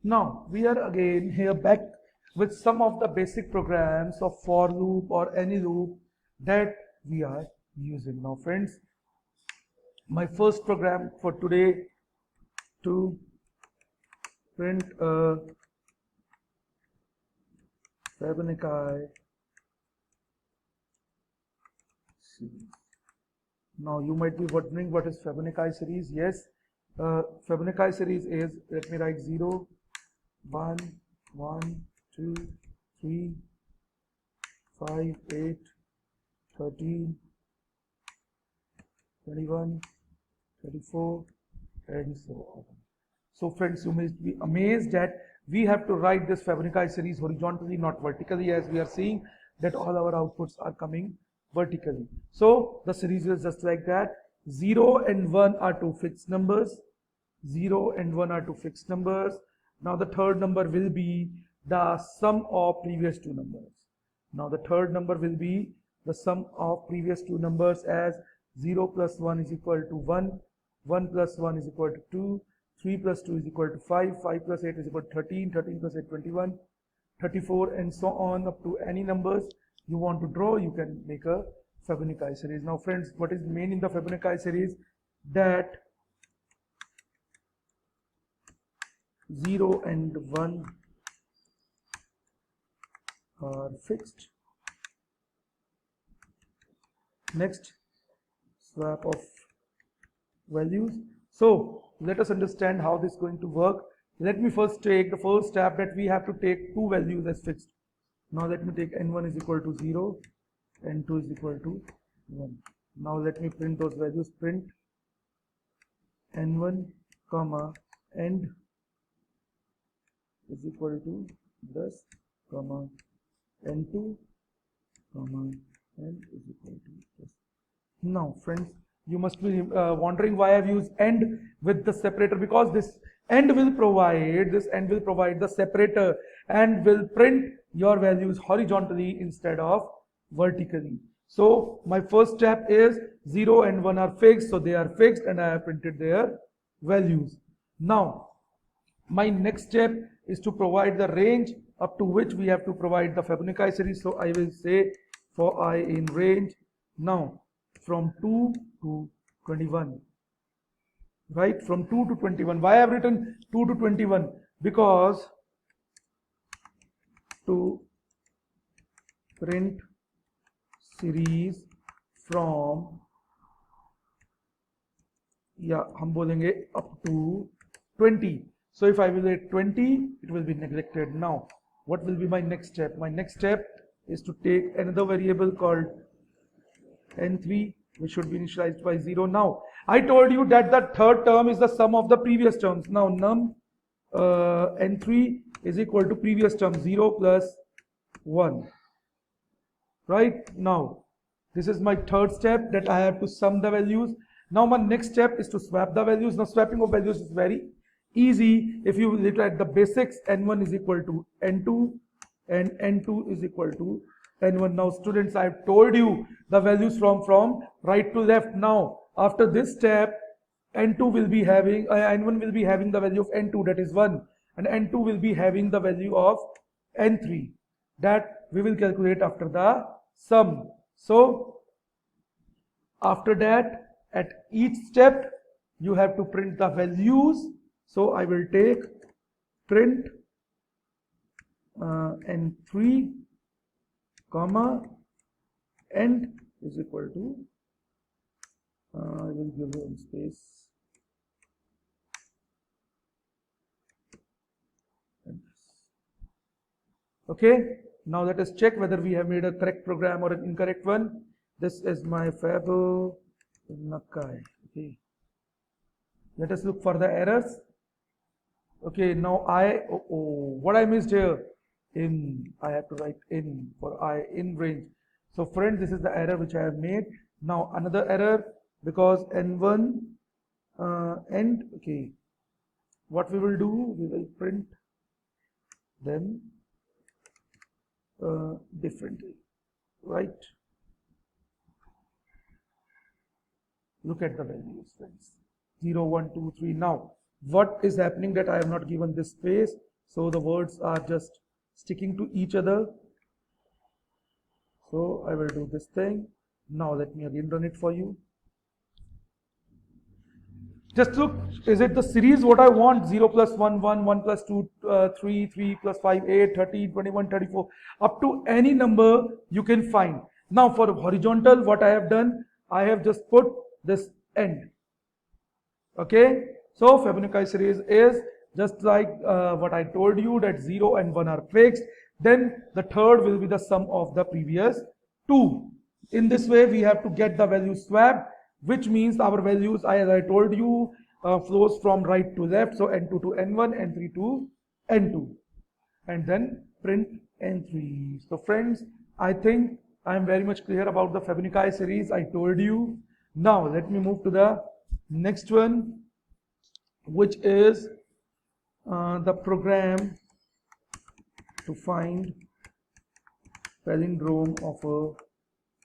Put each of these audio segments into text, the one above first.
Now we are again here back with some of the basic programs of for loop or any loop that we are using. Now friends, my first program for today to print a Fibonacci series. Now you might be wondering what is Fibonacci series. Yes, Fibonacci series is, let me write 0, 1, 1, 2, 3, 5, 8, 13, 21, 34, and so on. So friends, you may be amazed that we have to write this Fibonacci series horizontally, not vertically, as we are seeing that all our outputs are coming vertically. So the series is just like that. 0 and 1 are two fixed numbers. 0 and 1 are two fixed numbers. Now the third number will be the sum of previous two numbers. Now the third number will be the sum of previous two numbers, as 0 plus 1 is equal to 1, 1 plus 1 is equal to 2, 3 plus 2 is equal to 5, 5 plus 8 is equal to 13, 13 plus 8 21, 34, and so on up to any numbers you want to draw. You can make a Fibonacci series. Now friends, what is main in the Fibonacci series? That 0 and 1 are fixed. Next, swap of values. So let us understand how this is going to work. Let me first take the first step, that we have to take two values as fixed. Now let me take n1 is equal to 0, n2 is equal to 1. Now let me print those values. Print n1 comma end is equal to this comma n2 comma end is equal to this. Now friends, you must be wondering why I've used end with the separator, because this end will provide the separator and will print your values horizontally instead of vertically. So my first step is 0 and 1 are fixed, so they are fixed and I have printed their values. Now my next step is to provide the range up to which we have to provide the Fibonacci series. So I will say for I in range, now from 2 to 21, right? From 2 to 21. Why I have written 2 to 21? Because to print series from, हम बोलेंगे up to 20. So if I will write 20, it will be neglected. Now what will be my next step? My next step is to take another variable called n3, which should be initialized by 0. Now I told you that the third term is the sum of the previous terms. Now num n3 is equal to previous term 0 plus 1. Right? Now this is my third step, that I have to sum the values. Now my next step is to swap the values. Now swapping of values is very easy. If you look at the basics, n1 is equal to n2 and n2 is equal to n1. Now students, I have told you the values from right to left. Now after this step, n2 will be having n1 will be having the value of n2, that is 1, and n2 will be having the value of n3, that we will calculate after the sum. So after that, at each step you have to print the values. So I will take print n3 comma end is equal to, I will give you space, okay. Now let us check whether we have made a correct program or an incorrect one. This is my Fibonacci. Okay, let us look for the errors. Okay, now what I missed here, I have to write in for I in range. So friends, this is the error which I have made. Now another error, because n1 end, okay, what we will do, we will print them differently, right? Look at the values, friends. 0, 1, 2, 3. Now what is happening, that I have not given this space. so the words are just sticking to each other. So I will do this thing. Now let me again run it for you. Just look, is it the series what I want? 0 plus 1, 1, 1 plus 2, 3, 3 plus 5, 8, 13, 21, 34. Up to any number you can find. Now for horizontal, what I have done, I have just put this end. Okay, so Fibonacci series is just like what I told you, that 0 and 1 are fixed. Then the third will be the sum of the previous two. In this way, we have to get the value swapped, which means our values, as I told you, flows from right to left. So N2 to N1, N3 to N2, and then print N3. So friends, I think I am very much clear about the Fibonacci series I told you. Now let me move to the next one, which is the program to find palindrome of a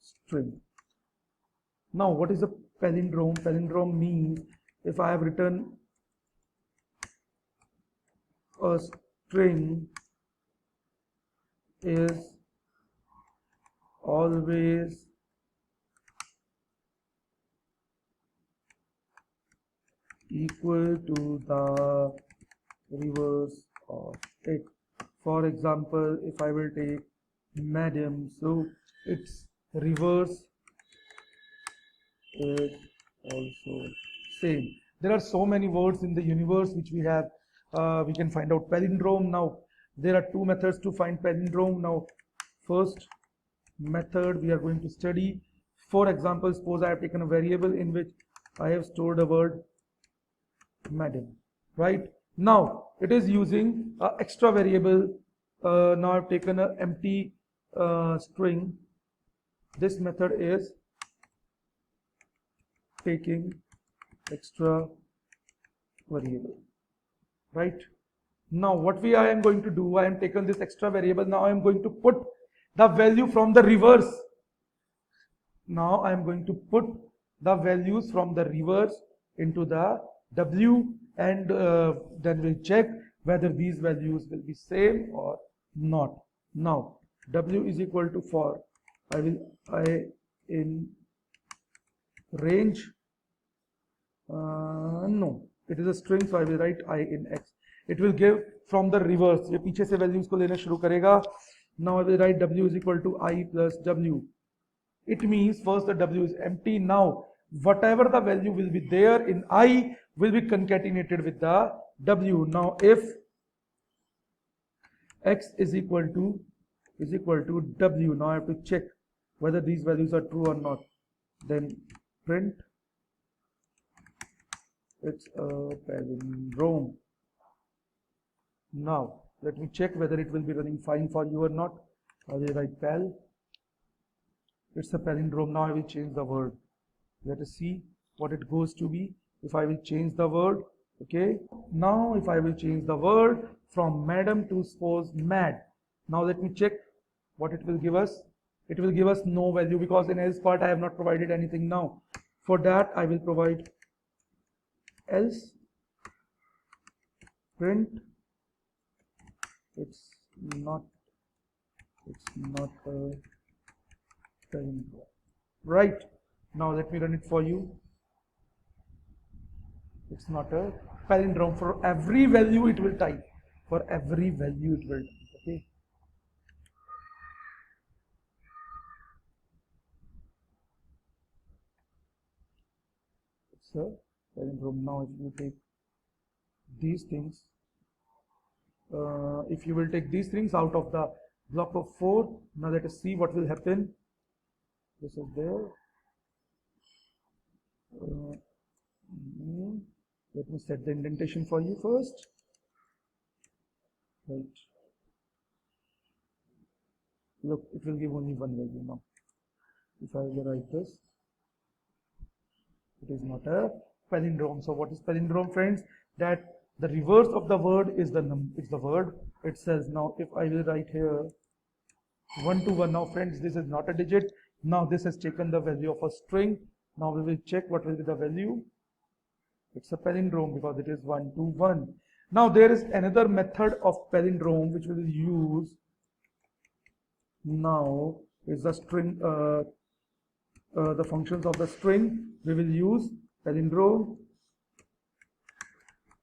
string. Now what is a palindrome? Palindrome means if I have written a string is always equal to the reverse of it. For example, if I will take madam, so its reverse is also same. There are so many words in the universe which we have, we can find out palindrome. Now there are two methods to find palindrome. Now first method we are going to study. For example, suppose I have taken a variable in which I have stored a word madam, right? Now it is using an extra variable. Now I've taken an empty string. This method is taking extra variable, right? Now what I am going to do, I am taken this extra variable. Now I am going to put the value from the reverse. Now I am going to put the values from the reverse into the W, and then we'll check whether these values will be same or not. Now W is equal to, for I in range, no, it is a string, so I will write I in X. It will give from the reverse. ये पीछे से values को लेना शुरू करेगा. Now I will write W is equal to I plus W. It means first the W is empty. Now whatever the value will be there in I will be concatenated with the W. Now if X is equal to W, now I have to check whether these values are true or not. Then print it's a palindrome. Now let me check whether it will be running fine for you or not. I will write pal. It's a palindrome. Now I will change the word. Let us see what it goes to be if I will change the word. Okay, now if I will change the word from madam to suppose mad, now let me check what it will give us. It will give us no value because in else part I have not provided anything. Now for that I will provide else print it's not a palindrome, right? Now let me run it for you. It's not a palindrome. For every value it will type. For every value it will type. Okay. It's a palindrome. Now if you take these things, if you will take these things out of the block of 4, now let us see what will happen. This is there. Let me set the indentation for you first. Right. Look, it will give only one value now. If I will write this, it is not a palindrome. So what is palindrome, friends? That the reverse of the word is the word. It says, now if I will write here 1 to 1, now friends, this is not a digit. Now this has taken the value of a string. Now we will check what will be the value. It's a palindrome because it is 1 to 1. Now there is another method of palindrome which we will use now is the string, the functions of the string. We will use palindrome.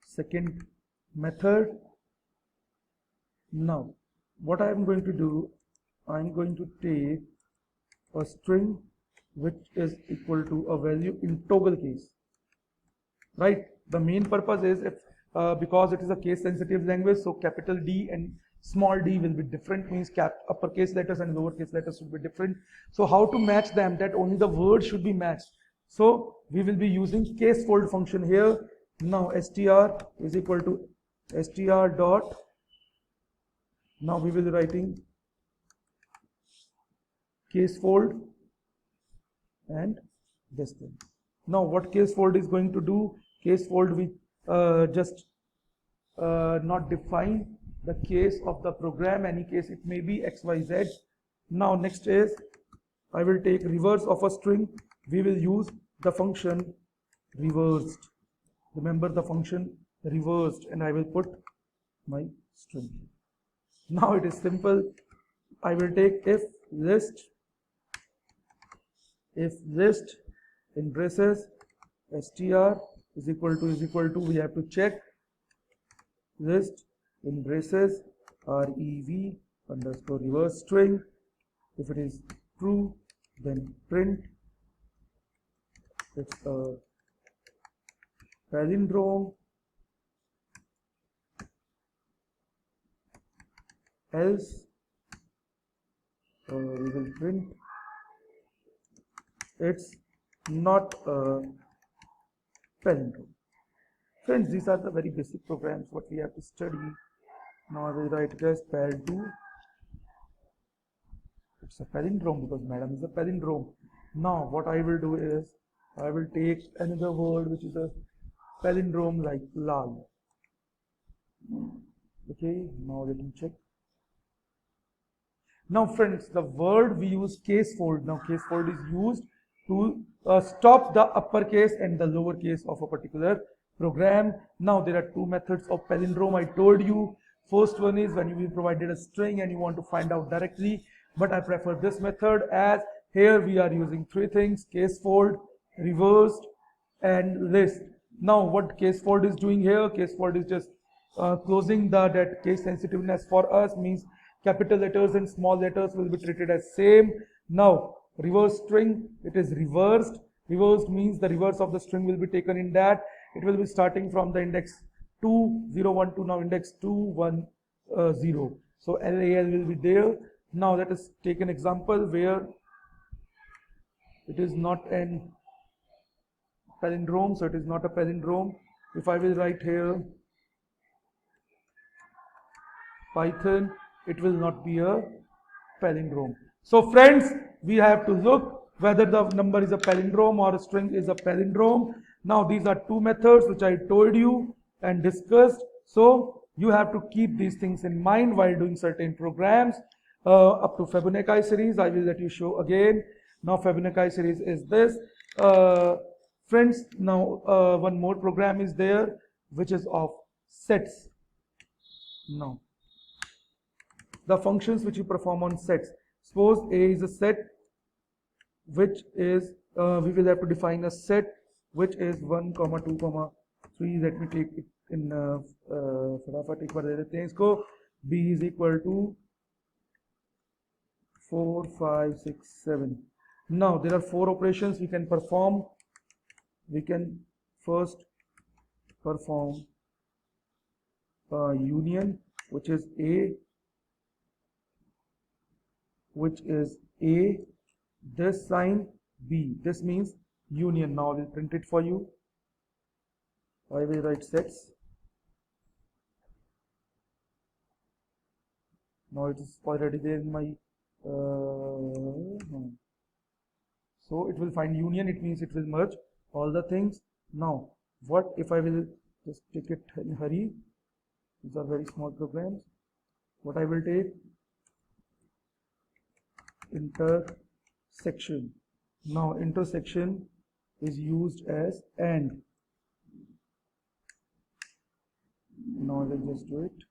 Second method. Now what I am going to do, I am going to take a string which is equal to a value in toggle case, right? The main purpose is if because it is a case sensitive language, so capital D and small d will be different, means uppercase letters and lowercase letters should be different. So how to match them, that only the word should be matched. So we will be using case fold function here. Now str is equal to str dot, now we will be writing case fold and this thing. Now what case fold is going to do, case fold we just not define the case of the program, any case it may be xyz. Now next is I will take reverse of a string. We will use the function reversed. Remember the function reversed, and I will put my string. Now it is simple. I will take if list in braces str is equal to we have to check list in braces rev underscore reverse string. If it is true, then print it's a palindrome, else we will print it's not a palindrome. Friends, these are the very basic programs what we have to study. Now I will write it as pal2. It's a palindrome because madam is a palindrome. Now what I will do is I will take another word which is a palindrome like lal. Okay, now let me check. Now friends, the word we use case fold. Now case fold is used to stop the uppercase and the lowercase of a particular program. Now there are two methods of palindrome I told you. First one is when you be provided a string and you want to find out directly, but I prefer this method as here we are using three things: case fold, reversed and list. Now what case fold is doing here, case fold is just closing that case sensitiveness for us, means capital letters and small letters will be treated as same. Now reverse string, it is reversed. Reversed means the reverse of the string will be taken in that. It will be starting from the index 2 0 1 to now index 2 1 0. So LAL will be there. Now let us take an example where it is not an palindrome, so it is not a palindrome. If I will write here Python, it will not be a palindrome. So friends, we have to look whether the number is a palindrome or a string is a palindrome. Now these are two methods which I told you and discussed. So you have to keep these things in mind while doing certain programs. Up to Fibonacci series, I will let you show again. Now Fibonacci series is this. Friends, now one more program is there which is of sets. Now the functions which you perform on sets. Suppose A is a set which is we will have to define a set which is 1, 2, 3. Let me take it in फटाफट एक बार दे देते हैं इसको. B is equal to 4, 5, 6, 7. Now there are four operations we can perform. We can first perform union, which is A, this sign B. This means union. Now I will print it for you. I will write sets. Now it is already there in my so it will find union, it means it will merge all the things. Now what if I will just take it in hurry, these are very small programs. What I will take, intersection. Now intersection is used as AND. Now let's just do it.